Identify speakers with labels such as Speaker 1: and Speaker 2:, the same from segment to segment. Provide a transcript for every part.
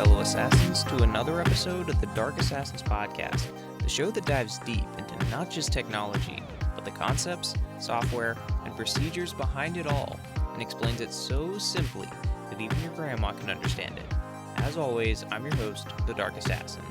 Speaker 1: fellow assassins, to another episode of the Dark Assassins podcast, the show that dives deep into not just technology, but the concepts, software, and procedures behind it all, and explains it so simply that even your grandma can understand it. As always, I'm your host, the Dark Assassin.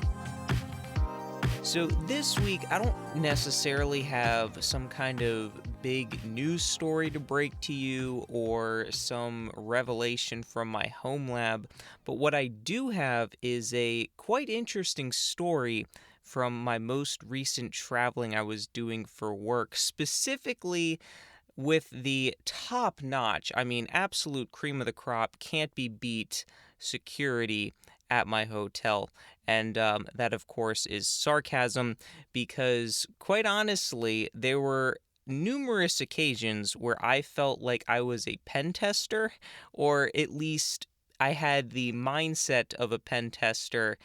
Speaker 1: So this week, I don't necessarily have some kind of big news story to break to you or some revelation from my home lab, but what I do have is a quite interesting story from my most recent traveling I was doing for work, specifically with the top-notch, absolute cream of the crop, can't be beat security at my hotel. And that, of course, is sarcasm because, quite honestly, there were numerous occasions where I felt like I was a pen tester, or at least I had the mindset of a pen tester,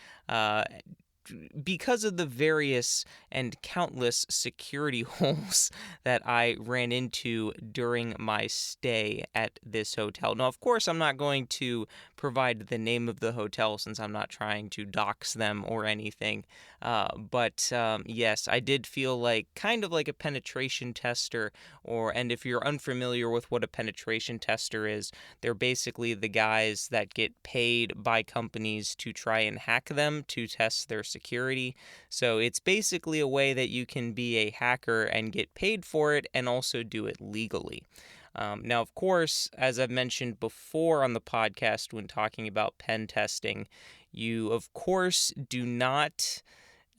Speaker 1: because of the various and countless security holes that I ran into during my stay at this hotel. Now, of course, I'm not going to provide the name of the hotel since I'm not trying to dox them or anything. But yes, I did feel kind of like a penetration tester, and if you're unfamiliar with what a penetration tester is, they're basically the guys that get paid by companies to try and hack them to test their security. So it's basically a way that you can be a hacker and get paid for it and also do it legally. Now, of course, as I've mentioned before on the podcast when talking about pen testing, you, of course, do not...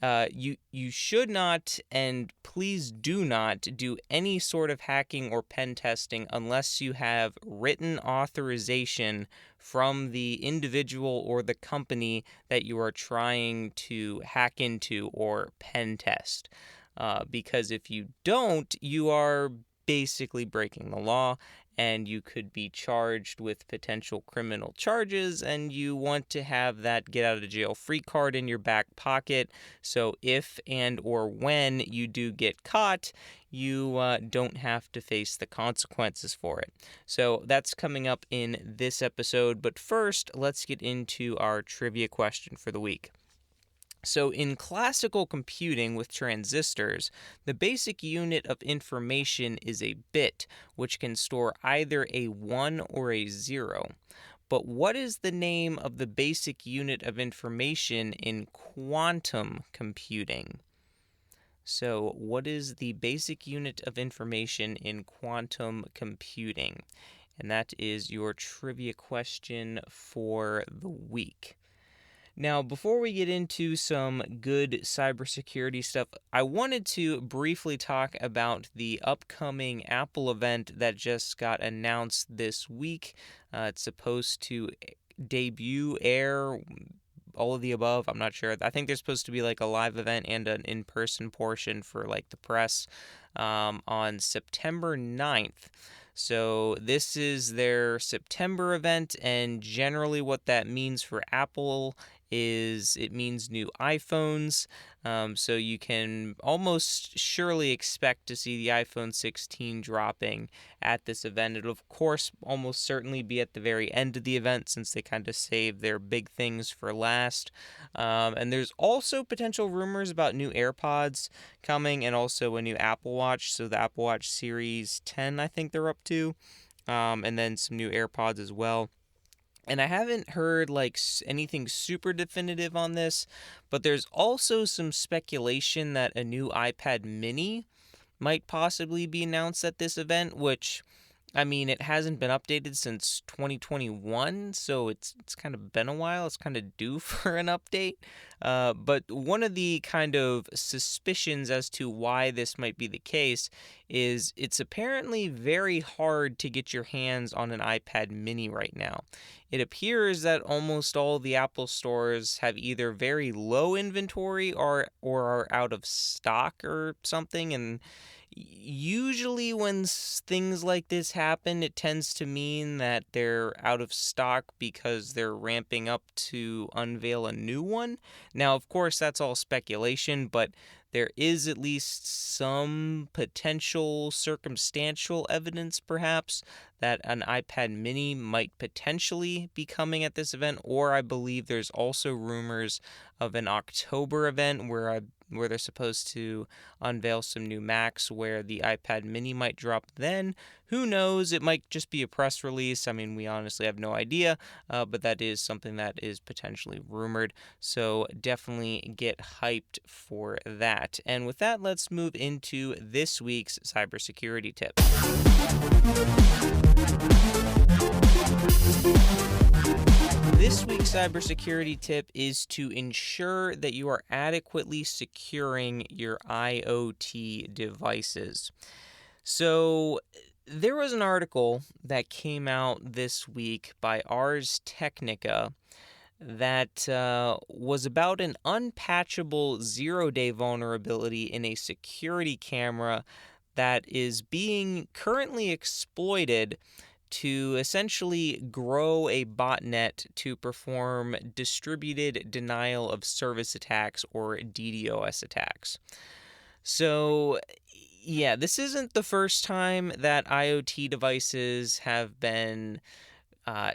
Speaker 1: You should not, and please do not, do any sort of hacking or pen testing unless you have written authorization from the individual or the company that you are trying to hack into or pen test. Because if you don't, you are basically breaking the law, and you could be charged with potential criminal charges, and you want to have that get out of jail free card in your back pocket, so if and or when you do get caught, you don't have to face the consequences for it. So that's coming up in this episode, but first, let's get into our trivia question for the week. So in classical computing with transistors, the basic unit of information is a bit, which can store either a 1 or a 0. But what is the name of the basic unit of information in quantum computing? So what is the basic unit of information in quantum computing? And that is your trivia question for the week. Now, before we get into some good cybersecurity stuff, I wanted to briefly talk about the upcoming Apple event that just got announced this week. It's supposed to air, all of the above. I'm not sure. I think there's supposed to be a live event and an in-person portion for the press on September 9th. So this is their September event, and generally what that means for Apple is it means new iPhones. So you can almost surely expect to see the iPhone 16 dropping at this event. It'll, of course, almost certainly be at the very end of the event since they kind of save their big things for last. And there's also potential rumors about new AirPods coming and also a new Apple Watch. So the Apple Watch Series 10, I think they're up to. And then some new AirPods as well. And I haven't heard anything super definitive on this, but there's also some speculation that a new iPad mini might possibly be announced at this event, which, it hasn't been updated since 2021, so it's kind of been a while. It's kind of due for an update. But one of the kind of suspicions as to why this might be the case is it's apparently very hard to get your hands on an iPad mini right now. It appears that almost all the Apple stores have either very low inventory or are out of stock or something, and Usually, when things like this happen, it tends to mean that they're out of stock because they're ramping up to unveil a new one. Now, of course, that's all speculation, but there is at least some potential circumstantial evidence, perhaps, that an iPad mini might potentially be coming at this event, or I believe there's also rumors of an October event where they're supposed to unveil some new Macs where the iPad mini might drop then. Who knows? It might just be a press release. I mean, we honestly have no idea, but that is something that is potentially rumored. So definitely get hyped for that. And with that, let's move into this week's cybersecurity tip. This week's cybersecurity tip is to ensure that you are adequately securing your IoT devices. So, there was an article that came out this week by Ars Technica that was about an unpatchable zero-day vulnerability in a security camera that is being currently exploited to essentially grow a botnet to perform distributed denial of service attacks or DDoS attacks. So, yeah, this isn't the first time that IoT devices have been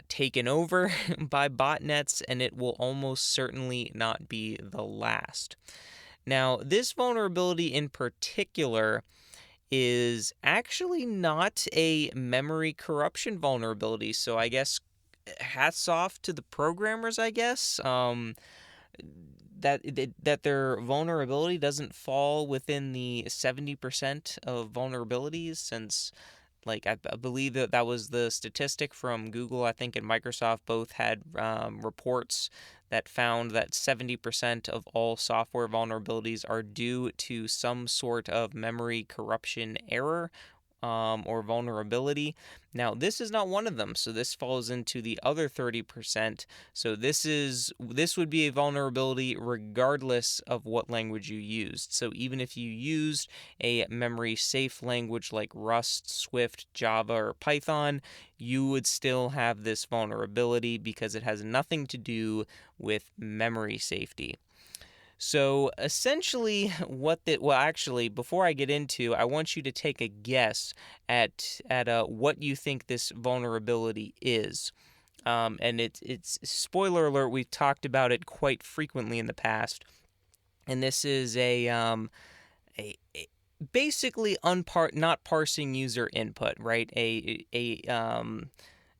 Speaker 1: taken over by botnets, and it will almost certainly not be the last. Now, this vulnerability in particular is actually not a memory corruption vulnerability. So I guess hats off to the programmers, I guess, that their vulnerability doesn't fall within the 70% of vulnerabilities, since I believe that was the statistic from Google, I think, and Microsoft both had reports that found that 70% of all software vulnerabilities are due to some sort of memory corruption error or vulnerability. Now, this is not one of them, so this falls into the other 30%. So this would be a vulnerability regardless of what language you used. So even if you used a memory safe language like Rust, Swift, Java, or Python, you would still have this vulnerability because it has nothing to do with memory safety. So essentially, actually, before I get into, I want you to take a guess at what you think this vulnerability is. And it's spoiler alert. We've talked about it quite frequently in the past, and this is a basically not parsing user input, right? A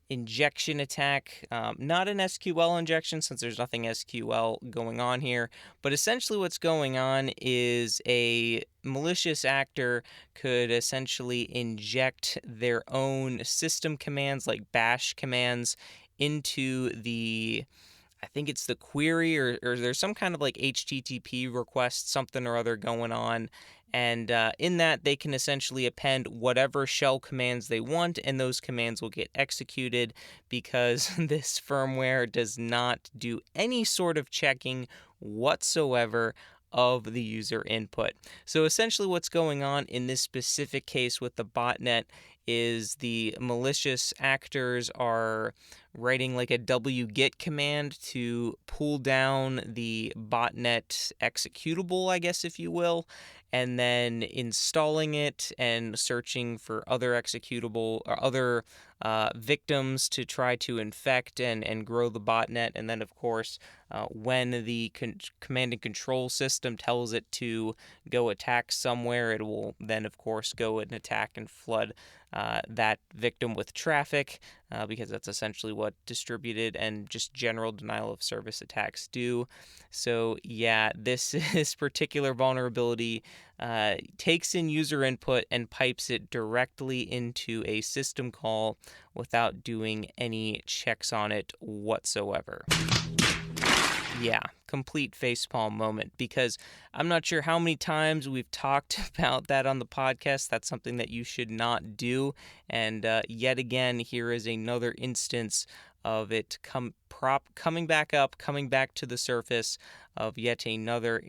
Speaker 1: injection attack, not an SQL injection since there's nothing SQL going on here, but essentially what's going on is a malicious actor could essentially inject their own system commands like bash commands into I think it's the query, or there's some kind of like HTTP request, something or other going on. And in that, they can essentially append whatever shell commands they want, and those commands will get executed because this firmware does not do any sort of checking whatsoever of the user input. So essentially what's going on in this specific case with the botnet is the malicious actors are writing like a wget command to pull down the botnet executable, I guess, if you will, and then installing it and searching for other executable or other victims to try to infect and grow the botnet. And then, of course, when the command and control system tells it to go attack somewhere, it will then, of course, go and attack and flood that victim with traffic, because that's essentially what distributed and just general denial of service attacks do. So yeah, this particular vulnerability takes in user input and pipes it directly into a system call without doing any checks on it whatsoever. Yeah, complete facepalm moment, because I'm not sure how many times we've talked about that on the podcast. That's something that you should not do. And yet again, here is another instance of it coming back up, coming back to the surface. of yet another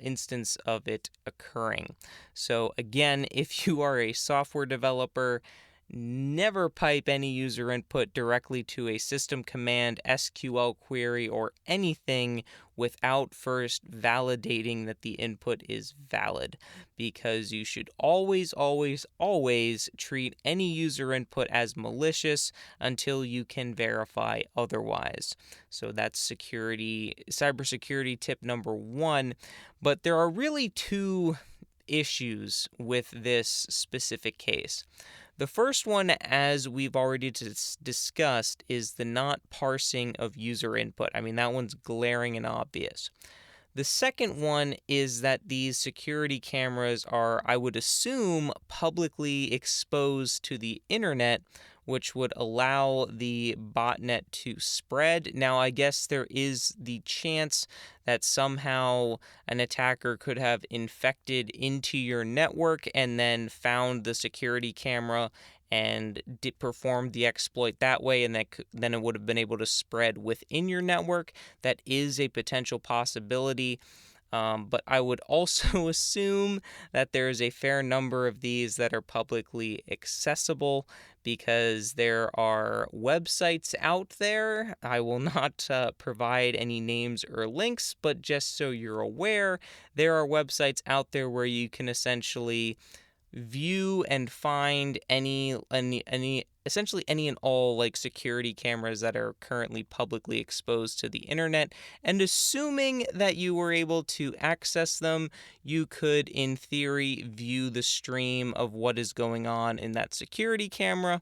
Speaker 1: instance of it occurring. So again, if you are a software developer, never pipe any user input directly to a system command, SQL query, or anything without first validating that the input is valid, because you should always, always, always treat any user input as malicious until you can verify otherwise. So that's cybersecurity tip number one. But there are really two issues with this specific case. The first one, as we've already discussed, is the not parsing of user input. I mean, that one's glaring and obvious. The second one is that these security cameras are, I would assume, publicly exposed to the internet, which would allow the botnet to spread. Now, I guess there is the chance that somehow an attacker could have infected into your network and then found the security camera and performed the exploit that way, and then it would have been able to spread within your network. That is a potential possibility. But I would also assume that there is a fair number of these that are publicly accessible, because there are websites out there. I will not provide any names or links, but just so you're aware, there are websites out there where you can essentially view and find essentially any and all like security cameras that are currently publicly exposed to the internet. And assuming that you were able to access them, you could in theory view the stream of what is going on in that security camera.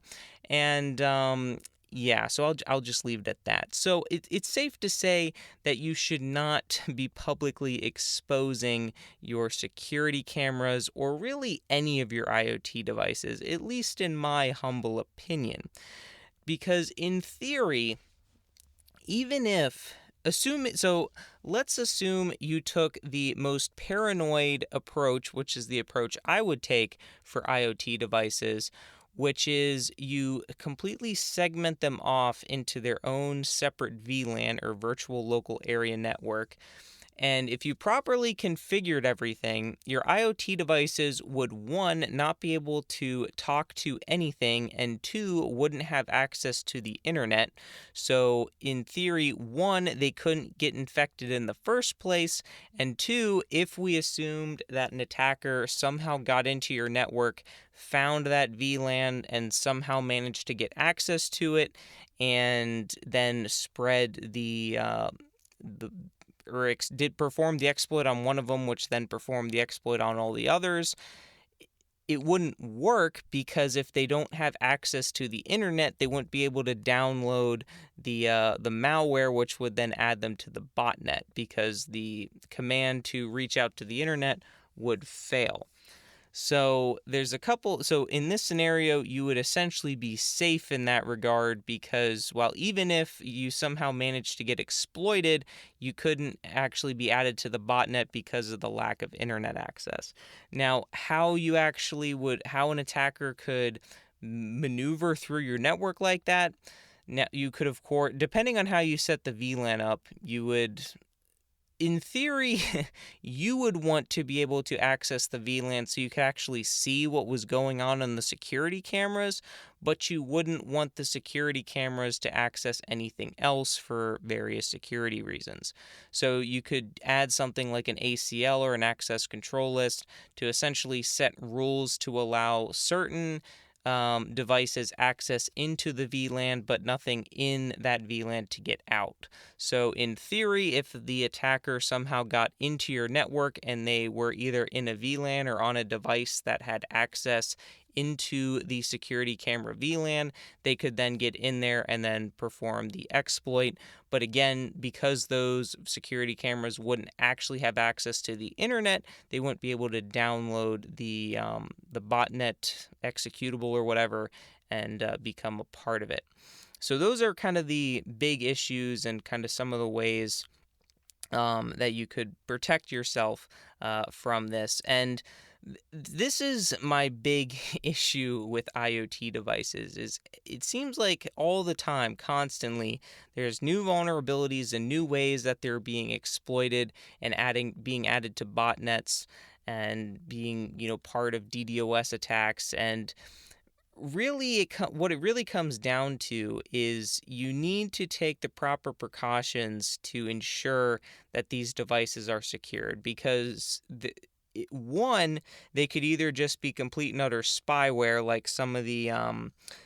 Speaker 1: And yeah, so I'll just leave it at that. So it's safe to say that you should not be publicly exposing your security cameras or really any of your IoT devices, at least in my humble opinion. Because in theory, even if let's assume you took the most paranoid approach, which is the approach I would take for IoT devices, which is you completely segment them off into their own separate VLAN or virtual local area network. And if you properly configured everything, your IoT devices would, one, not be able to talk to anything, and two, wouldn't have access to the internet. So in theory, one, they couldn't get infected in the first place, and two, if we assumed that an attacker somehow got into your network, found that VLAN, and somehow managed to get access to it, and then spread did perform the exploit on one of them, which then performed the exploit on all the others, it wouldn't work, because if they don't have access to the internet, they wouldn't be able to download the malware, which would then add them to the botnet, because the command to reach out to the internet would fail. So in this scenario, you would essentially be safe in that regard, because while even if you somehow managed to get exploited, you couldn't actually be added to the botnet because of the lack of internet access. Now, how an attacker could maneuver through your network like that, now you could, of course, depending on how you set the VLAN up, in theory, you would want to be able to access the VLAN so you could actually see what was going on the security cameras, but you wouldn't want the security cameras to access anything else for various security reasons. So you could add something like an ACL or an access control list to essentially set rules to allow certain devices access into the VLAN, but nothing in that VLAN to get out. So in theory, if the attacker somehow got into your network and they were either in a VLAN or on a device that had access into the security camera VLAN, they could then get in there and then perform the exploit. But again, because those security cameras wouldn't actually have access to the internet, they wouldn't be able to download the botnet executable or whatever and become a part of it. So those are kind of the big issues and kind of some of the ways that you could protect yourself from this. And This is my big issue with IoT devices is it seems like all the time, constantly, there's new vulnerabilities and new ways that they're being exploited and being added to botnets and being, part of DDoS attacks. And really, what it really comes down to is you need to take the proper precautions to ensure that these devices are secured, because one, they could either just be complete and utter spyware, like some of the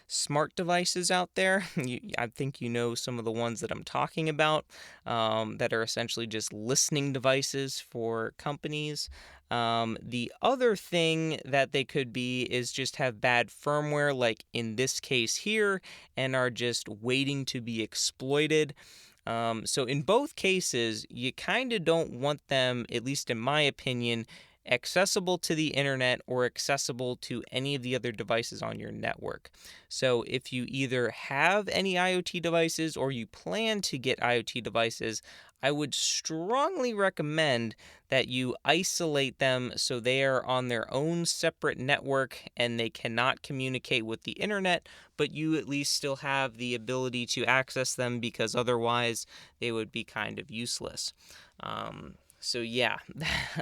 Speaker 1: smart devices out there. I think you know some of the ones that I'm talking about, that are essentially just listening devices for companies. The other thing that they could be is just have bad firmware, like in this case here, and are just waiting to be exploited. So in both cases, you kind of don't want them, at least in my opinion, accessible to the internet or accessible to any of the other devices on your network. So if you either have any IoT devices or you plan to get IoT devices, I would strongly recommend that you isolate them so they are on their own separate network and they cannot communicate with the internet, but you at least still have the ability to access them, because otherwise they would be kind of useless. So yeah,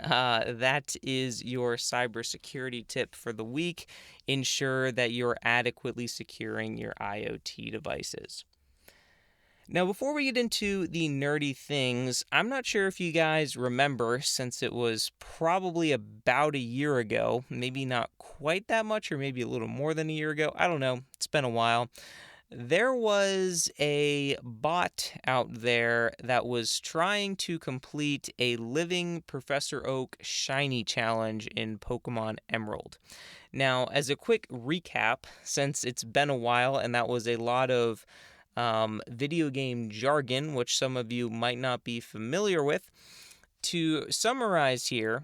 Speaker 1: that is your cybersecurity tip for the week. Ensure that you're adequately securing your IoT devices. Now, before we get into the nerdy things, I'm not sure if you guys remember, since it was probably about a year ago, maybe not quite that much, or maybe a little more than a year ago. I don't know. It's been a while. There was a bot out there that was trying to complete a living Professor Oak shiny challenge in Pokemon Emerald. Now, as a quick recap, since it's been a while and that was a lot of video game jargon, which some of you might not be familiar with, to summarize here,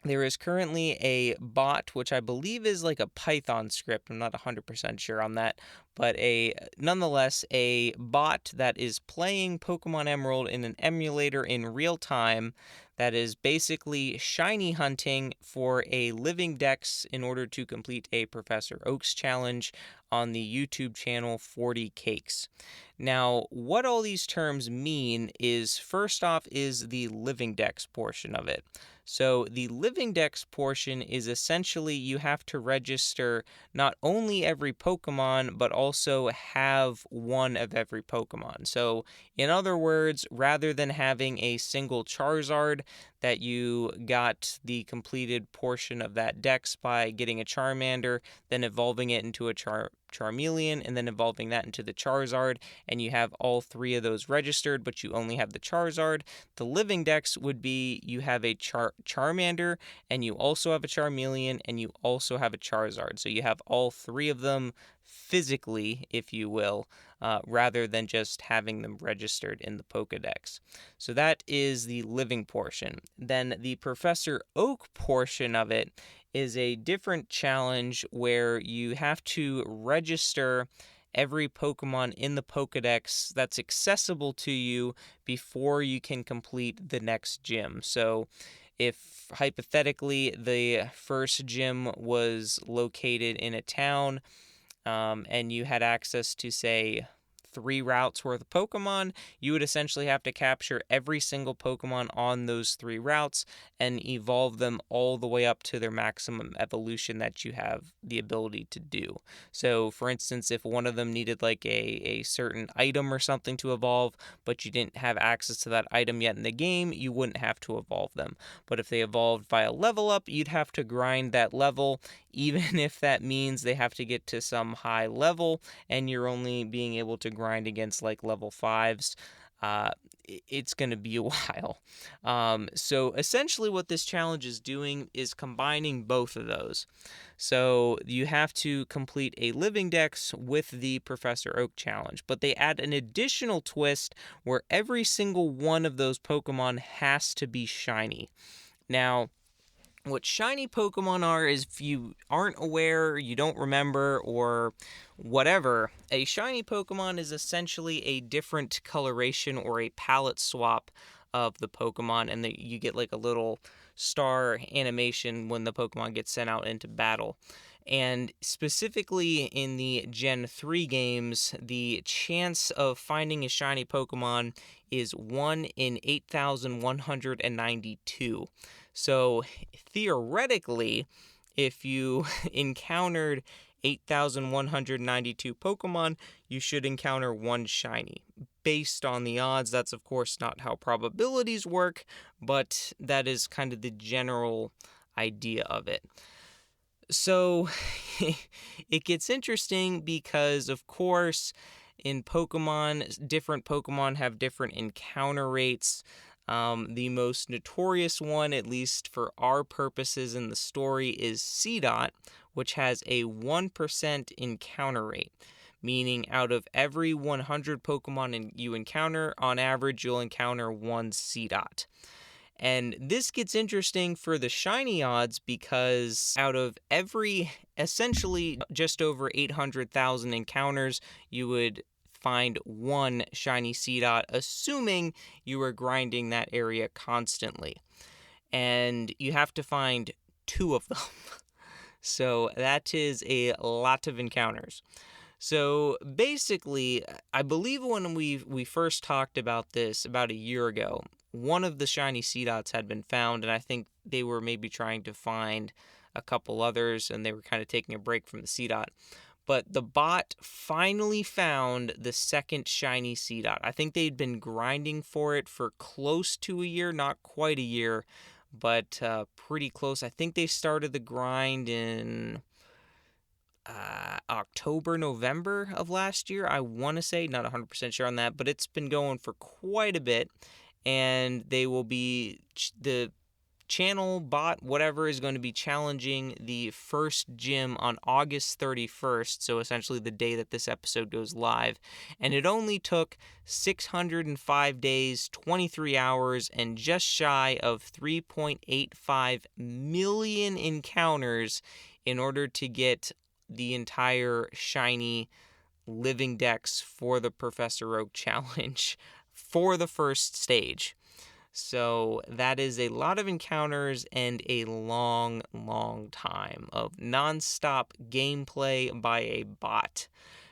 Speaker 1: there is currently a bot, which I believe is like a Python script. I'm not 100% sure on that, but nonetheless a bot that is playing Pokemon Emerald in an emulator in real time, that is basically shiny hunting for a living dex in order to complete a Professor Oaks challenge on the YouTube channel 40 Cakes. Now, what all these terms mean is, first off, is the living dex portion of it. So the living dex portion is essentially you have to register not only every Pokemon, but also have one of every Pokemon. So in other words, rather than having a single Charizard that you got the completed portion of that dex by getting a Charmander, then evolving it into a Charmeleon, and then evolving that into the Charizard, and you have all three of those registered, but you only have the Charizard. The living dex would be you have a Charmander, and you also have a Charmeleon, and you also have a Charizard. So you have all three of them physically, if you will, rather than just having them registered in the Pokedex. So that is the living portion. Then the Professor Oak portion of it is a different challenge where you have to register every Pokemon in the Pokedex that's accessible to you before you can complete the next gym. So if hypothetically the first gym was located in a town, and you had access to, say, 3 routes worth of Pokemon, you would essentially have to capture every single Pokemon on those 3 routes and evolve them all the way up to their maximum evolution that you have the ability to do. So, for instance, if one of them needed like a certain item or something to evolve, but you didn't have access to that item yet in the game, you wouldn't have to evolve them. But if they evolved via level up, you'd have to grind that level, even if that means they have to get to some high level and you're only being able to grind against like level 5s. It's going to be a while. So essentially what this challenge is doing is combining both of those. So you have to complete a living dex with the Professor Oak challenge, but they add an additional twist where every single one of those Pokemon has to be shiny. Now, what shiny Pokemon are is, if you aren't aware, you don't remember, or whatever, a shiny Pokemon is essentially a different coloration or a palette swap of the Pokemon, and you get like a little star animation when the Pokemon get sent out into battle. And specifically in the Gen 3 games, the chance of finding a shiny Pokemon is 1 in 8,192. So theoretically, if you encountered 8,192 Pokemon, you should encounter one shiny. Based on the odds, that's of course not how probabilities work, but that is kind of the general idea of it. So it gets interesting because, of course, in Pokemon, different Pokemon have different encounter rates. The most notorious one, at least for our purposes in the story, is Seedot, which has a 1% encounter rate, meaning out of every 100 Pokemon you encounter, on average, you'll encounter one Seedot. And this gets interesting for the shiny odds because out of every essentially just over 800,000 encounters, you would find one shiny Seedot, assuming you were grinding that area constantly. And you have to find 2 of them. So that is a lot of encounters. So basically, I believe when we first talked about this about a year ago, one of the shiny Seedots had been found, and I think they were maybe trying to find a couple others, and they were kind of taking a break from the Seedot. But the bot finally found the second shiny Seedot. I think they'd been grinding for it for close to a year, not quite a year, but pretty close. I think they started the grind in October, November of last year. I want to say, not 100% sure on that, but it's been going for quite a bit. And they will be, the channel bot, whatever, is going to be challenging the first gym on August 31st, so essentially the day that this episode goes live. And it only took 605 days, 23 hours, and just shy of 3.85 million encounters in order to get the entire shiny living dex for the Professor Oak challenge for the first stage. So that is a lot of encounters and a long, long time of nonstop gameplay by a bot.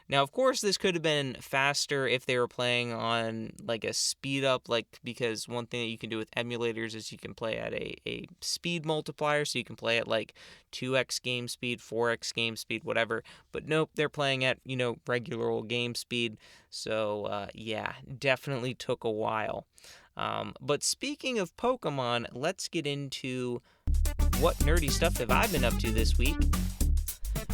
Speaker 1: Now, of course, this could have been faster if they were playing on like a speed up, because one thing that you can do with emulators is you can play at a speed multiplier, so you can play at like 2x game speed, 4x game speed, whatever. But nope, they're playing at, regular old game speed. So, yeah, definitely took a while. But speaking of Pokemon, let's get into what nerdy stuff have I been up to this week.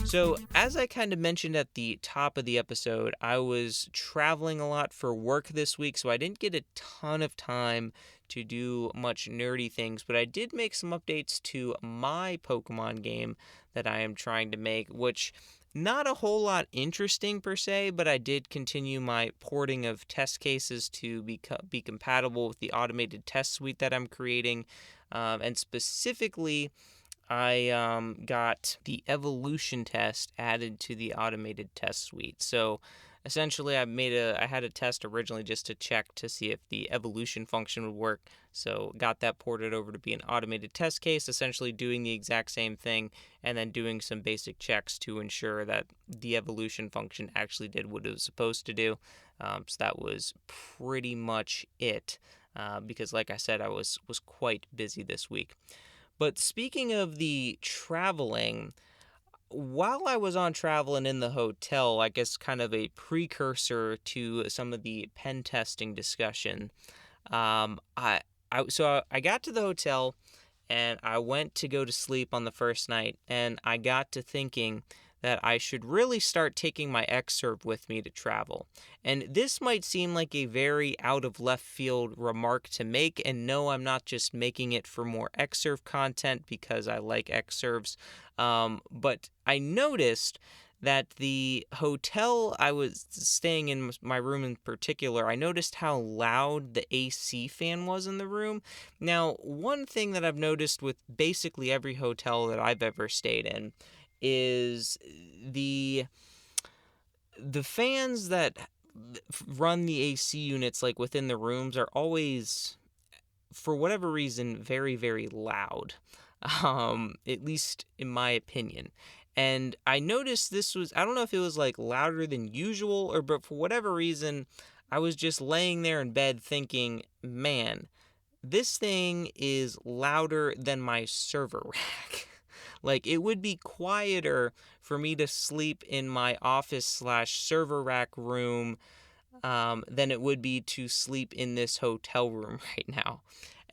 Speaker 1: So, as I kind of mentioned at the top of the episode, I was traveling a lot for work this week, so I didn't get a ton of time to do much nerdy things, but I did make some updates to my Pokemon game that I am trying to make, which not a whole lot interesting per se, but I did continue my porting of test cases to be compatible with the automated test suite that I'm creating, and specifically I got the evolution test added to the automated test suite. So essentially, I had a test originally just to check to see if the evolution function would work. So got that ported over to be an automated test case, essentially doing the exact same thing and then doing some basic checks to ensure that the evolution function actually did what it was supposed to do. So that was pretty much it, because like I said, I was quite busy this week. But speaking of the traveling, while I was on travel and in the hotel, I guess kind of a precursor to some of the pen testing discussion, I got to the hotel and I went to go to sleep on the first night, and I got to thinking that I should really start taking my Xserve with me to travel. And this might seem like a very out of left field remark to make, and no, I'm not just making it for more Xserve content because I like Xserves, but I noticed that the hotel I was staying in, my room in particular, I noticed how loud the AC fan was in the room. Now, one thing that I've noticed with basically every hotel that I've ever stayed in is the fans that run the AC units like within the rooms are always for whatever reason, very, very loud, at least in my opinion. And I noticed this was, I don't know if it was like louder than usual but for whatever reason, I was just laying there in bed thinking, man, this thing is louder than my server rack. Like, it would be quieter for me to sleep in my office slash server rack room than it would be to sleep in this hotel room right now.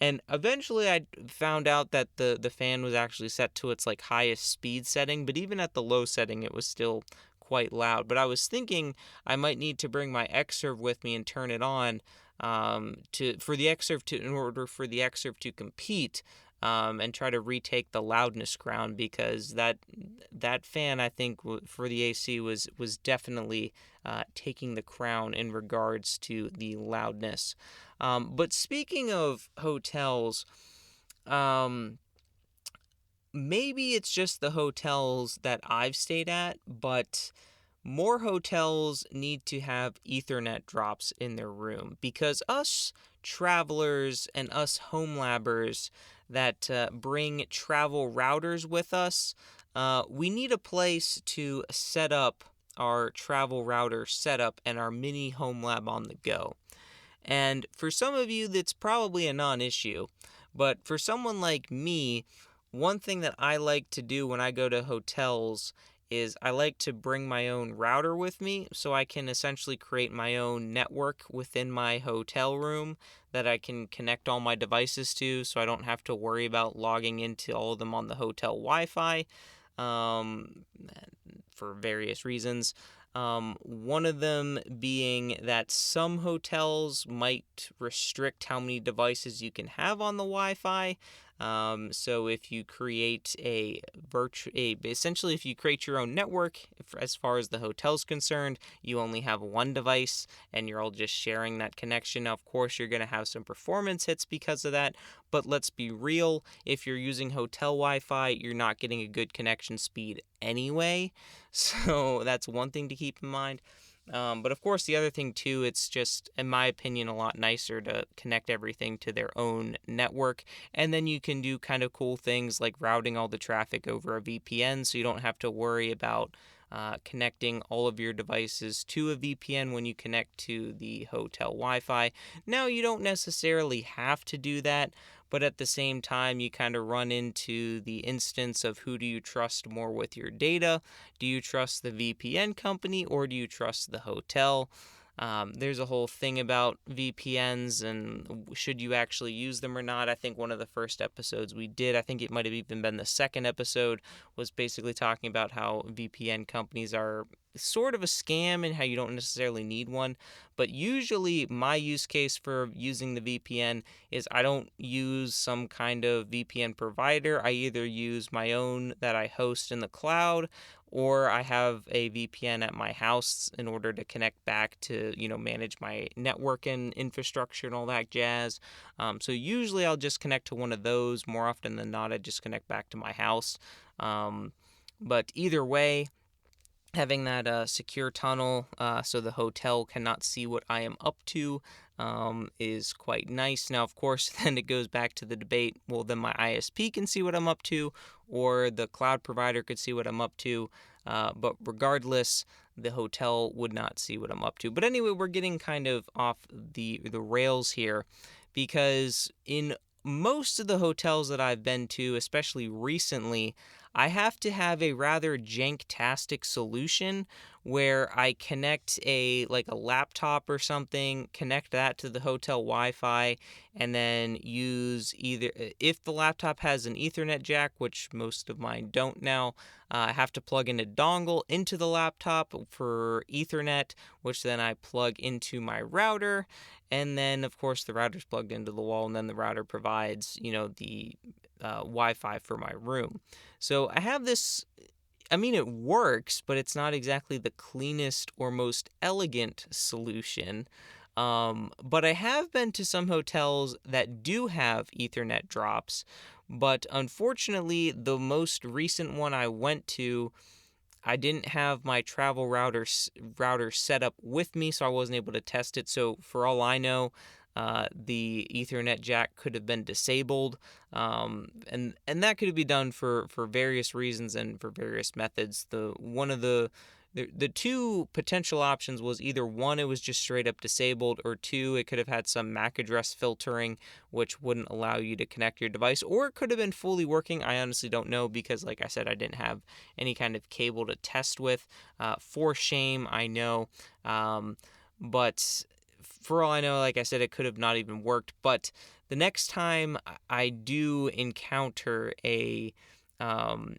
Speaker 1: And eventually I found out that the fan was actually set to its like highest speed setting, but even at the low setting it was still quite loud. But I was thinking I might need to bring my Xserve with me and turn it on to for the Xserve to in order for the Xserve to compete and try to retake the loudness ground, because that fan, I think, for the AC was definitely taking the crown in regards to the loudness. But speaking of hotels, um, maybe it's just the hotels that I've stayed at, but more hotels need to have Ethernet drops in their room, because us travelers and us home labbers that bring travel routers with us, we need a place to set up our travel router setup and our mini home lab on the go. And for some of you, that's probably a non-issue. But for someone like me, one thing that I like to do when I go to hotels is I like to bring my own router with me, so I can essentially create my own network within my hotel room that I can connect all my devices to, so I don't have to worry about logging into all of them on the hotel Wi-Fi um, for various reasons. One of them being that some hotels might restrict how many devices you can have on the Wi-Fi. So if you create essentially if you create your own network, as far as the hotel's concerned, you only have one device and you're all just sharing that connection. Now, of course, you're going to have some performance hits because of that, but let's be real, if you're using hotel Wi-Fi, you're not getting a good connection speed anyway. So that's one thing to keep in mind. But of course, the other thing too, it's just, in my opinion, a lot nicer to connect everything to their own network. And then you can do kind of cool things like routing all the traffic over a VPN, so you don't have to worry about connecting all of your devices to a VPN when you connect to the hotel Wi-Fi. Now, you don't necessarily have to do that, but at the same time, you kind of run into the instance of who do you trust more with your data? Do you trust the VPN company or do you trust the hotel? There's a whole thing about VPNs and should you actually use them or not. I think one of the first episodes we did, I think it might have even been the second episode, was basically talking about how VPN companies are sort of a scam and how you don't necessarily need one. But usually my use case for using the VPN is I don't use some kind of VPN provider. I either use my own that I host in the cloud, or I have a VPN at my house in order to connect back to, manage my network and infrastructure and all that jazz. So usually I'll just connect to one of those. More often than not, I just connect back to my house. But either way, having that secure tunnel so the hotel cannot see what I am up to is quite nice. Now, of course, then it goes back to the debate, well, then my ISP can see what I'm up to, or the cloud provider could see what I'm up to, but regardless, the hotel would not see what I'm up to. But anyway, we're getting kind of off the rails here, because in most of the hotels that I've been to, especially recently, I have to have a rather jank-tastic solution where I connect a laptop or something, connect that to the hotel Wi-Fi, and then use either, if the laptop has an Ethernet jack, which most of mine don't now, I have to plug in a dongle into the laptop for Ethernet, which then I plug into my router, and then of course the router's plugged into the wall, and then the router provides, the Wi-Fi for my room. So I have this, I mean, it works, but it's not exactly the cleanest or most elegant solution. But I have been to some hotels that do have Ethernet drops, but unfortunately, the most recent one I went to, I didn't have my travel router set up with me, so I wasn't able to test it. So for all I know, The Ethernet jack could have been disabled, and that could be done for various reasons and for various methods. The two potential options was either one, it was just straight up disabled, or two, it could have had some MAC address filtering, which wouldn't allow you to connect your device, or it could have been fully working. I honestly don't know because, like I said, I didn't have any kind of cable to test with. For shame, I know. But for all I know, like I said, it could have not even worked. But the next time I do encounter a um,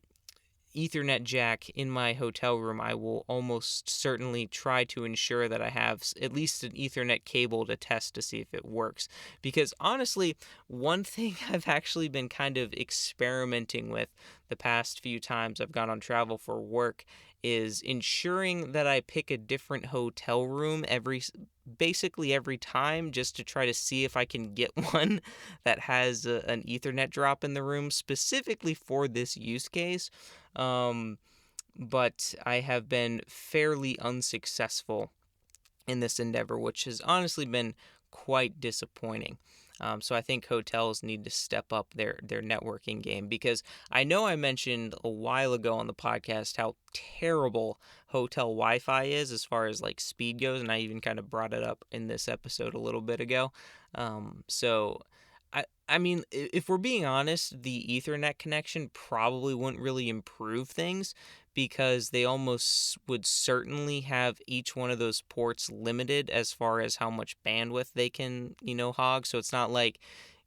Speaker 1: Ethernet jack in my hotel room, I will almost certainly try to ensure that I have at least an Ethernet cable to test to see if it works. Because honestly, one thing I've actually been kind of experimenting with the past few times I've gone on travel for work is ensuring that I pick a different hotel room basically every time, just to try to see if I can get one that has an Ethernet drop in the room specifically for this use case. Um, but I have been fairly unsuccessful in this endeavor, which has honestly been quite disappointing. So I think hotels need to step up their networking game, because I know I mentioned a while ago on the podcast how terrible hotel Wi-Fi is as far as like speed goes, and I even kind of brought it up in this episode a little bit ago. So I mean, if we're being honest, the Ethernet connection probably wouldn't really improve things, because they almost would certainly have each one of those ports limited as far as how much bandwidth they can, hog. So it's not like,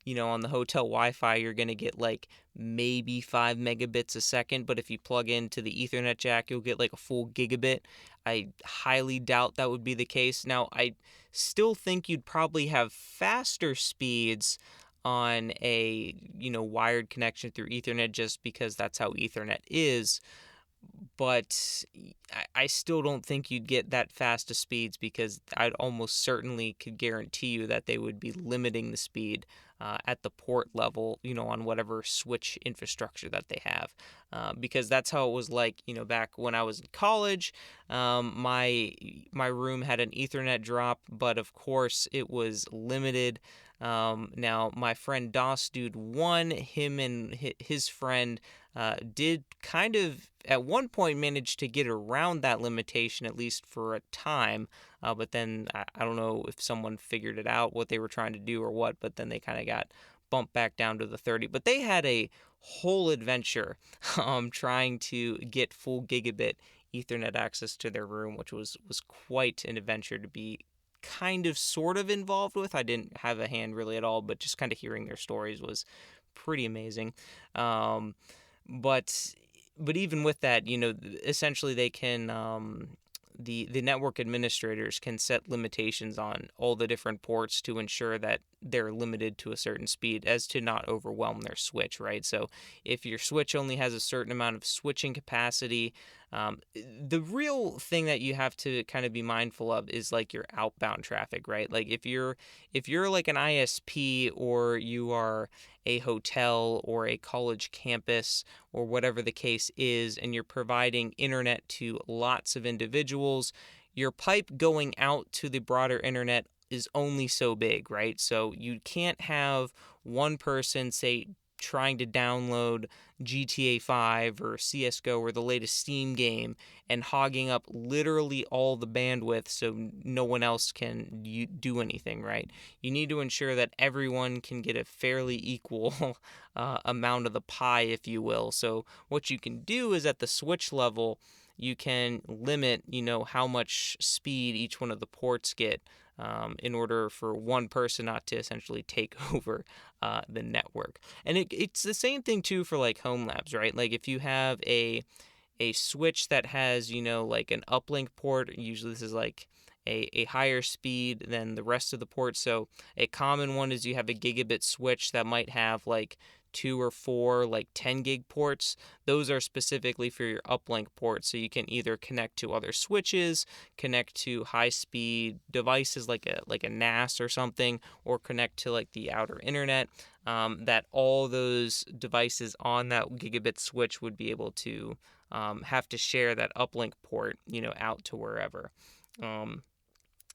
Speaker 1: on the hotel Wi-Fi, you're going to get like maybe 5 megabits a second, but if you plug into the Ethernet jack, you'll get like a full gigabit. I highly doubt that would be the case. Now, I still think you'd probably have faster speeds on a, wired connection through Ethernet, just because that's how Ethernet is. But I still don't think you'd get that fast of speeds, because I'd almost certainly could guarantee you that they would be limiting the speed at the port level, on whatever switch infrastructure that they have. Because that's how it was like, back when I was in college. My room had an Ethernet drop, but of course it was limited. Now, my friend DOS Dude 1, him and his friend did kind of at one point manage to get around that limitation, at least for a time. But then I don't know if someone figured it out, what they were trying to do or what, but then they kind of got bumped back down to the 30. But they had a whole adventure trying to get full gigabit Ethernet access to their room, which was quite an adventure to be kind of sort of involved with. I didn't have a hand really at all, but just kind of hearing their stories was pretty amazing. Um, but even with that, essentially they can the network administrators can set limitations on all the different ports to ensure that they're limited to a certain speed, as to not overwhelm their switch, right? So if your switch only has a certain amount of switching capacity, the real thing that you have to kind of be mindful of is like your outbound traffic, right? Like if you're like an ISP, or you are a hotel or a college campus or whatever the case is, and you're providing internet to lots of individuals, your pipe going out to the broader internet is only so big, right? So you can't have one person, say, trying to download GTA 5 or CSGO or the latest Steam game and hogging up literally all the bandwidth so no one else can do anything, right? You need to ensure that everyone can get a fairly equal amount of the pie, if you will. So what you can do is at the switch level, you can limit, how much speed each one of the ports get, in order for one person not to essentially take over the network. And it's the same thing too for like home labs, right? Like if you have a switch that has, like an uplink port, usually this is like a higher speed than the rest of the ports. So a common one is you have a gigabit switch that might have like 2 or 4 like 10 gig ports. Those are specifically for your uplink ports, so you can either connect to other switches, connect to high speed devices like a NAS or something, or connect to like the outer internet. That all those devices on that gigabit switch would be able to have to share that uplink port, out to wherever. Um,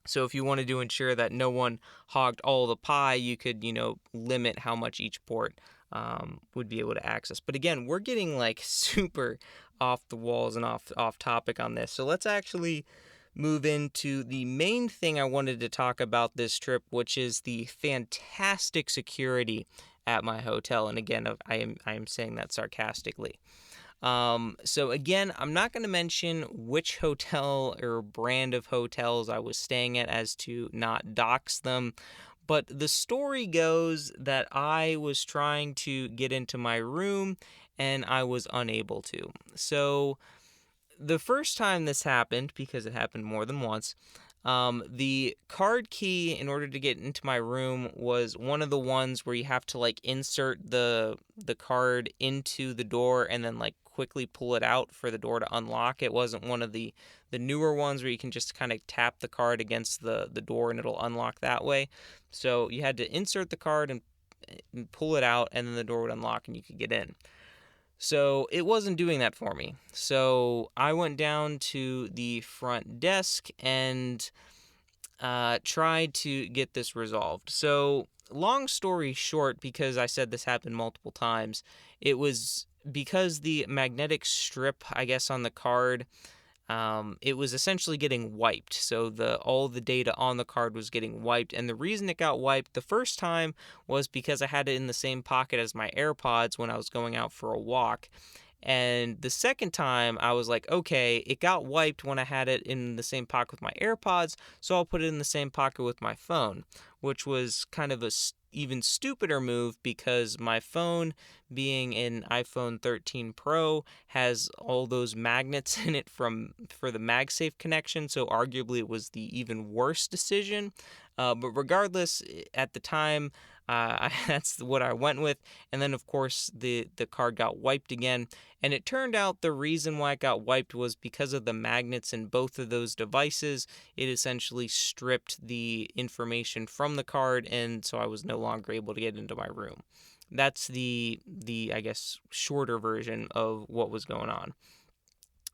Speaker 1: So if you wanted to ensure that no one hogged all the pie, you could, limit how much each port would be able to access. But again, we're getting like super off the walls and off topic on this. So let's actually move into the main thing I wanted to talk about this trip, which is the fantastic security at my hotel. And again, I am saying that sarcastically. So again, I'm not going to mention which hotel or brand of hotels I was staying at as to not dox them, but the story goes that I was trying to get into my room and I was unable to. So the first time this happened, because it happened more than once, the card key in order to get into my room was one of the ones where you have to like insert the card into the door and then like quickly pull it out for the door to unlock. It wasn't one of the newer ones where you can just kind of tap the card against the door and it'll unlock that way. So you had to insert the card and pull it out, and then the door would unlock and you could get in. So it wasn't doing that for me. So I went down to the front desk and tried to get this resolved. So, long story short, because I said this happened multiple times, it was because the magnetic strip, I guess, on the card, it was essentially getting wiped. So all the data on the card was getting wiped, and the reason it got wiped the first time was because I had it in the same pocket as my AirPods when I was going out for a walk. And the second time, I was like, okay, it got wiped when I had it in the same pocket with my AirPods, so I'll put it in the same pocket with my phone, which was kind of a even stupider move because my phone, being an iPhone 13 Pro, has all those magnets in it for the MagSafe connection, so arguably it was the even worse decision. But regardless, at the time, that's what I went with. And then, of course, the card got wiped again. And it turned out the reason why it got wiped was because of the magnets in both of those devices. It essentially stripped the information from the card, and so I was no longer able to get into my room. That's the I guess shorter version of what was going on.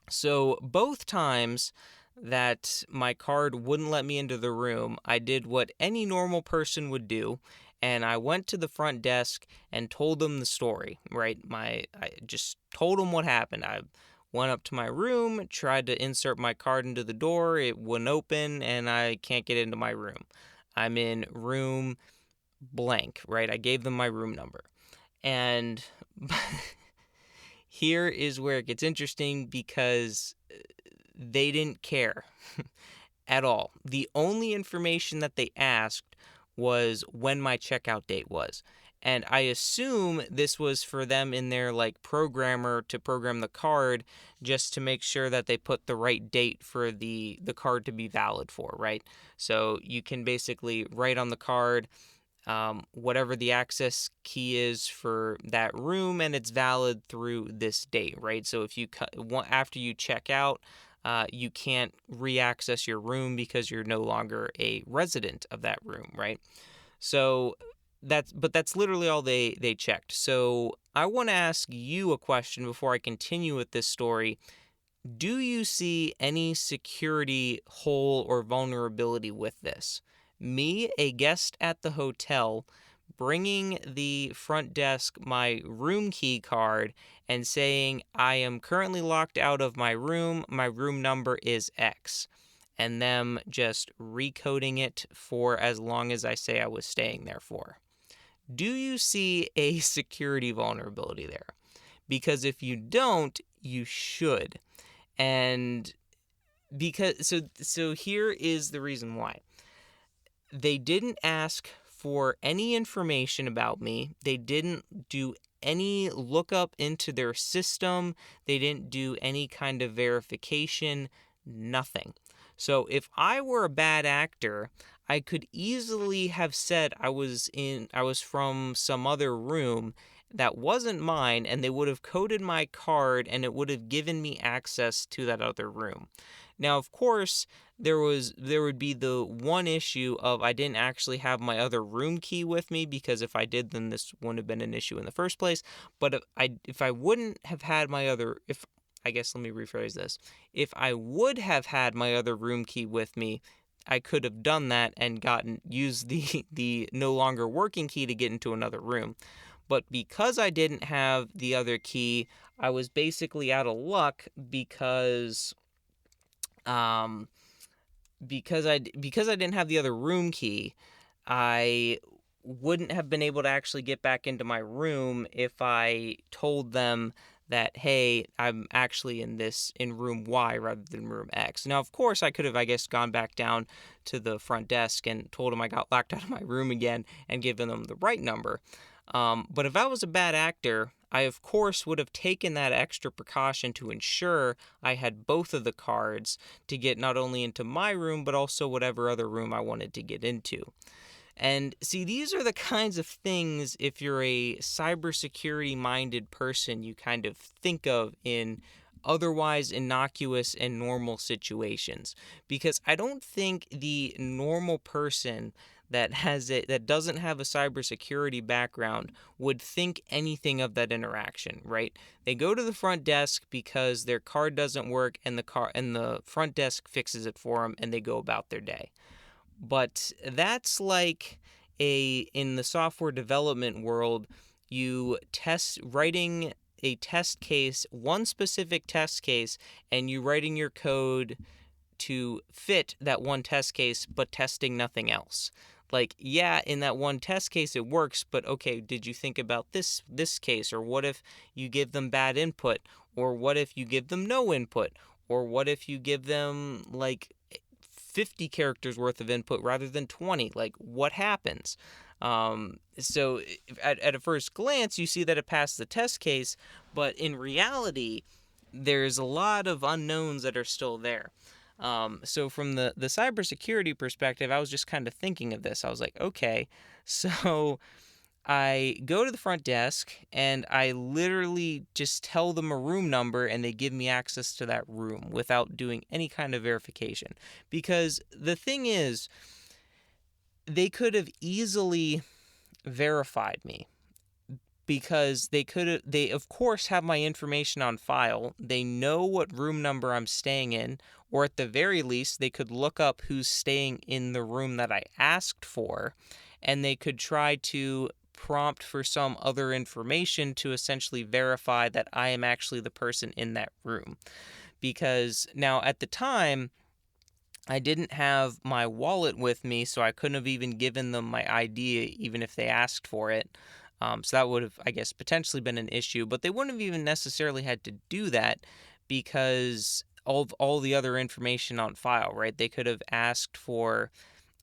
Speaker 1: So both times that my card wouldn't let me into the room, I did what any normal person would do, and I went to the front desk and told them the story, right? I just told them what happened. I went up to my room, tried to insert my card into the door, it wouldn't open, and I can't get into my room. I'm in room blank, right? I gave them my room number. And here is where it gets interesting because they didn't care at all. The only information that they asked was when my checkout date was. And I assume this was for them in their like programmer to program the card just to make sure that they put the right date for the card to be valid for, right? So you can basically write on the card whatever the access key is for that room, and it's valid through this date, right? So if you after you check out, you can't re-access your room because you're no longer a resident of that room, right? So that's literally all they checked. So I want to ask you a question before I continue with this story. Do you see any security hole or vulnerability with this? Me, a guest at the hotel, bringing the front desk my room key card and saying, I am currently locked out of my room number is X, and them just recoding it for as long as I say I was staying there for. Do you see a security vulnerability there? Because if you don't, you should. And because so here is the reason why. They didn't ask for any information about me. They didn't do any lookup into their system. They didn't do any kind of verification, nothing. So if I were a bad actor, I could easily have said I was from some other room that wasn't mine, and they would have coded my card and it would have given me access to that other room. Now, of course, there would be the one issue of I didn't actually have my other room key with me, because if I did, then this wouldn't have been an issue in the first place. But if I wouldn't have had my other if I guess let me rephrase this. If I would have had my other room key with me, I could have done that and used the no longer working key to get into another room. But because I didn't have the other key, I was basically out of luck um because I didn't have the other room key. I wouldn't have been able to actually get back into my room if I told them that, hey, I'm actually in room Y rather than room X. Now, of course, I could have, I guess, gone back down to the front desk and told them I got locked out of my room again and given them the right number. But if I was a bad actor, I of course would have taken that extra precaution to ensure I had both of the cards to get not only into my room, but also whatever other room I wanted to get into. And see, these are the kinds of things, if you're a cybersecurity minded person, you kind of think of in otherwise innocuous and normal situations. Because I don't think the normal person that doesn't have a cybersecurity background would think anything of that interaction, right? They go to the front desk because their card doesn't work, and the front desk fixes it for them, and they go about their day. But that's like in the software development world, you test writing a test case, one specific test case, and you writing your code to fit that one test case, but testing nothing else. Like, yeah, in that one test case it works, but okay, did you think about this case? Or what if you give them bad input? Or what if you give them no input? Or what if you give them like 50 characters worth of input rather than 20? Like, what happens? So at a first glance, you see that it passed the test case, but in reality, there's a lot of unknowns that are still there. So from the cybersecurity perspective, I was just kind of thinking of this. I was like, okay, so I go to the front desk and I literally just tell them a room number and they give me access to that room without doing any kind of verification. Because the thing is, they could have easily verified me, because they of course have my information on file. They know what room number I'm staying in, or at the very least they could look up who's staying in the room that I asked for, and they could try to prompt for some other information to essentially verify that I am actually the person in that room. Because now at the time I didn't have my wallet with me, so I couldn't have even given them my ID even if they asked for it. So that would have, I guess, potentially been an issue, but they wouldn't have even necessarily had to do that because of all the other information on file, right? They could have asked for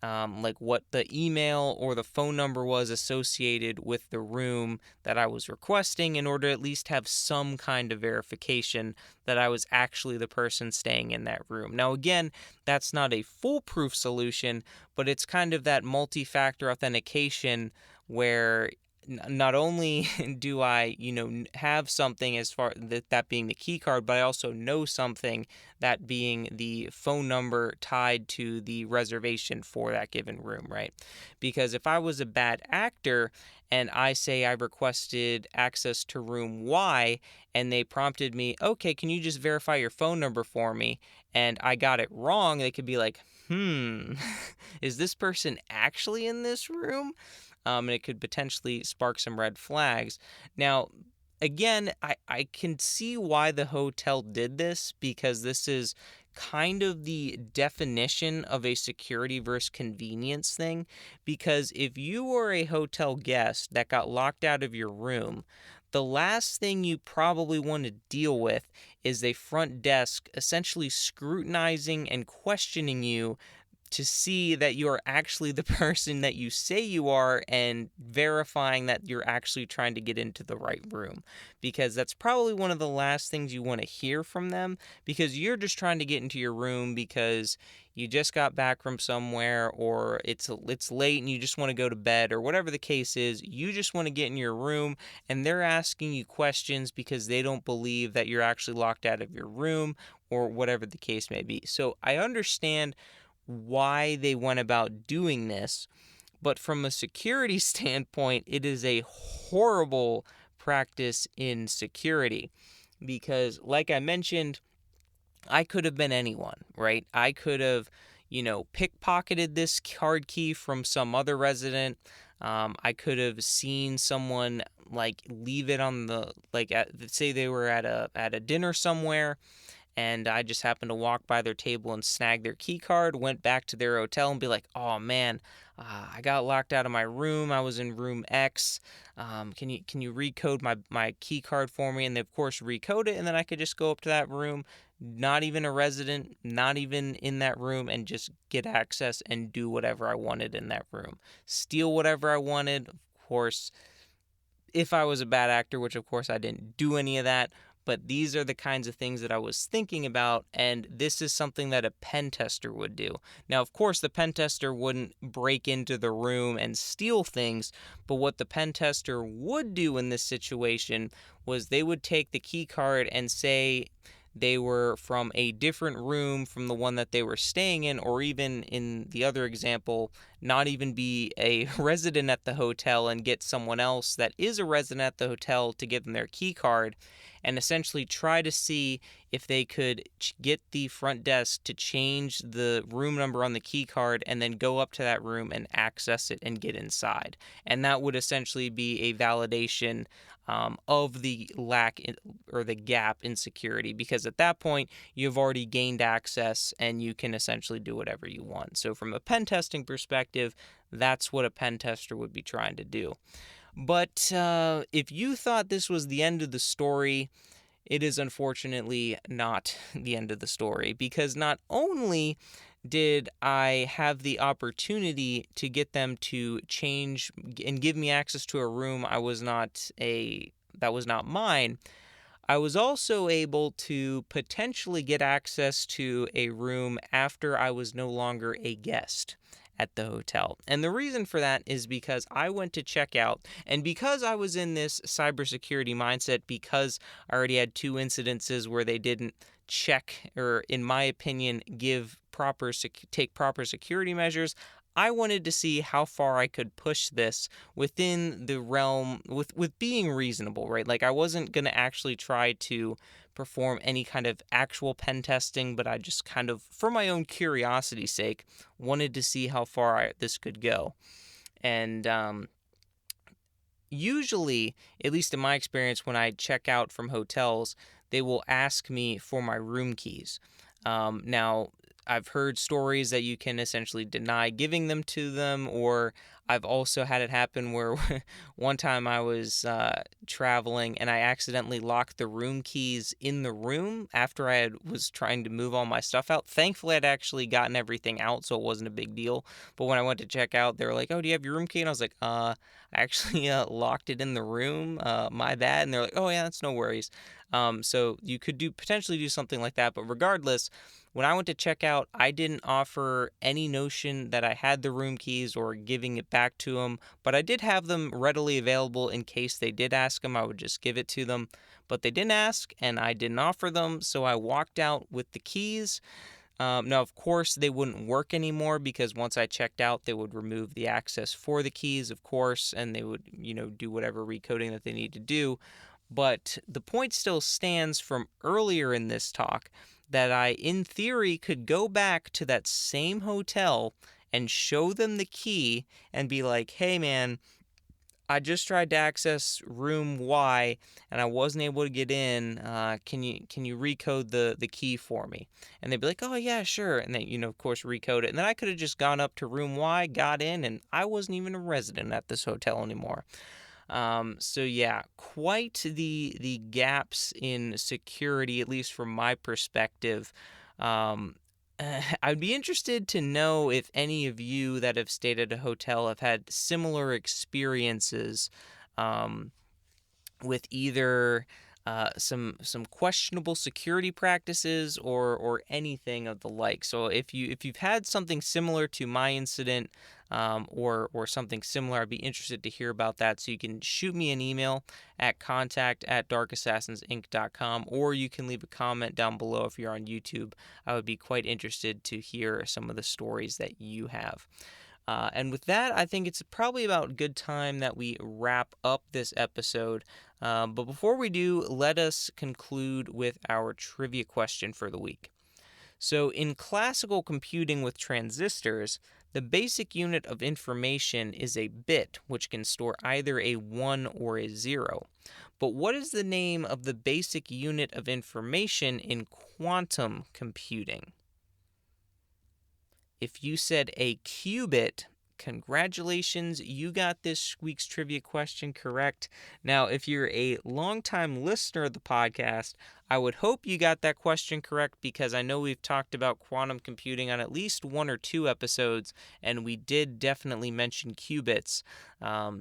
Speaker 1: like what the email or the phone number was associated with the room that I was requesting, in order to at least have some kind of verification that I was actually the person staying in that room. Now, again, that's not a foolproof solution, but it's kind of that multi-factor authentication where not only do I, have something as far that being the key card, but I also know something, that being the phone number tied to the reservation for that given room, right? Because if I was a bad actor and I say I requested access to room Y and they prompted me, okay, can you just verify your phone number for me? And I got it wrong, they could be like, is this person actually in this room? And it could potentially spark some red flags. Now, again, I can see why the hotel did this, because this is kind of the definition of a security versus convenience thing. Because if you were a hotel guest that got locked out of your room, the last thing you probably want to deal with is a front desk essentially scrutinizing and questioning you to see that you are actually the person that you say you are, and verifying that you're actually trying to get into the right room. Because that's probably one of the last things you want to hear from them, because you're just trying to get into your room because you just got back from somewhere, or it's late and you just want to go to bed, or whatever the case is. You just want to get in your room, and they're asking you questions because they don't believe that you're actually locked out of your room, or whatever the case may be. So I understand why they went about doing this, but from a security standpoint, it is a horrible practice in security, because, like I mentioned, I could have been anyone, right? I could have, pickpocketed this card key from some other resident. I could have seen someone like leave it on the say they were at a dinner somewhere, and I just happened to walk by their table and snag their key card, went back to their hotel and be like, "Oh man, I got locked out of my room. I was in room X. Can you recode my key card for me?" And they of course recode it, and then I could just go up to that room, not even a resident, not even in that room, and just get access and do whatever I wanted in that room. Steal whatever I wanted, of course, if I was a bad actor, which of course I didn't do any of that. But these are the kinds of things that I was thinking about, and this is something that a pen tester would do. Now, of course, the pen tester wouldn't break into the room and steal things, but what the pen tester would do in this situation was they would take the key card and say they were from a different room from the one that they were staying in, or even in the other example, not even be a resident at the hotel and get someone else that is a resident at the hotel to give them their key card, and essentially try to see if they could get the front desk to change the room number on the key card and then go up to that room and access it and get inside. And that would essentially be a validation of the or the gap in security, because at that point you've already gained access and you can essentially do whatever you want. So from a pen testing perspective, that's what a pen tester would be trying to do. But if you thought this was the end of the story, it is unfortunately not the end of the story, because not only did I have the opportunity to get them to change and give me access to a room that was not mine, I was also able to potentially get access to a room after I was no longer a guest at the hotel. And the reason for that is because I went to check out, and because I was in this cybersecurity mindset, because I already had two incidences where they didn't check, or in my opinion, take proper security measures, I wanted to see how far I could push this within the realm with being reasonable, right? Like, I wasn't going to actually try to perform any kind of actual pen testing, but I just kind of, for my own curiosity's sake, wanted to see how far this could go. And usually, at least in my experience, when I check out from hotels, they will ask me for my room keys. Now, I've heard stories that you can essentially deny giving them to them, or I've also had it happen where one time I was traveling and I accidentally locked the room keys in the room after was trying to move all my stuff out. Thankfully, I'd actually gotten everything out, so it wasn't a big deal. But when I went to check out, they were like, "Oh, do you have your room key?" And I was like, I actually locked it in the room. My bad." And they're like, "Oh yeah, that's no worries." So you could potentially do something like that. But regardless, when I went to check out, I didn't offer any notion that I had the room keys or giving it back to them, but I did have them readily available in case they did ask them. I would just give it to them, but they didn't ask and I didn't offer them, so I walked out with the keys. Now, of course, they wouldn't work anymore because once I checked out, they would remove the access for the keys, of course, and they would, do whatever recoding that they need to do. But the point still stands from earlier in this talk that I, in theory, could go back to that same hotel and show them the key and be like, "Hey, man, I just tried to access room Y and I wasn't able to get in. Can you recode the key for me?" And they'd be like, "Oh yeah, sure." And they, of course, recode it. And then I could have just gone up to room Y, got in, and I wasn't even a resident at this hotel anymore. So yeah, quite the gaps in security, at least from my perspective. Um, I'd be interested to know if any of you that have stayed at a hotel have had similar experiences um, with either some questionable security practices or anything of the like. So if you've had something similar to my incident, or something similar, I'd be interested to hear about that. So you can shoot me an email at contact@darkassassinsinc.com, or you can leave a comment down below if you're on YouTube. I would be quite interested to hear some of the stories that you have. And with that, I think it's probably about good time that we wrap up this episode. But before we do, let us conclude with our trivia question for the week. So, in classical computing with transistors, the basic unit of information is a bit, which can store either a 1 or a 0. But what is the name of the basic unit of information in quantum computing? If you said a qubit, congratulations, you got this week's trivia question correct. Now, if you're a longtime listener of the podcast, I would hope you got that question correct because I know we've talked about quantum computing on at least one or two episodes, and we did definitely mention qubits.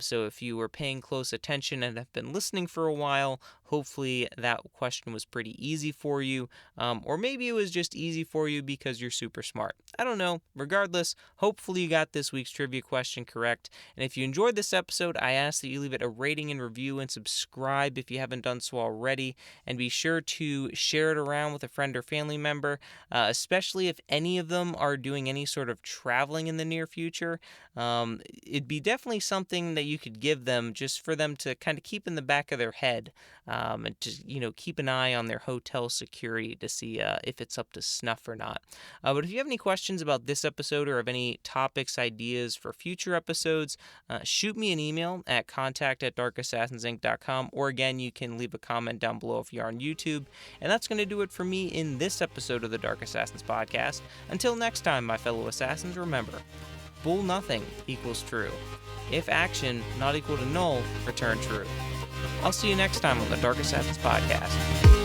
Speaker 1: So if you were paying close attention and have been listening for a while, hopefully that question was pretty easy for you. Or maybe it was just easy for you because you're super smart. I don't know. Regardless, hopefully you got this week's trivia question correct. And if you enjoyed this episode, I ask that you leave it a rating and review and subscribe if you haven't done so already. And be sure to share it around with a friend or family member, especially if any of them are doing any sort of traveling in the near future. It'd be definitely something that you could give them just for them to kind of keep in the back of their head, and just keep an eye on their hotel security to see if it's up to snuff or not. But if you have any questions about this episode or have any topics, ideas for future episodes, shoot me an email at contact@darkassassinsinc.com, or again, you can leave a comment down below if you are on YouTube. And that's going to do it for me in this episode of the Dark Assassins podcast. Until next time, my fellow assassins, remember, bull nothing equals true. If action not equal to null, return true. I'll see you next time on the Dark Assassins podcast.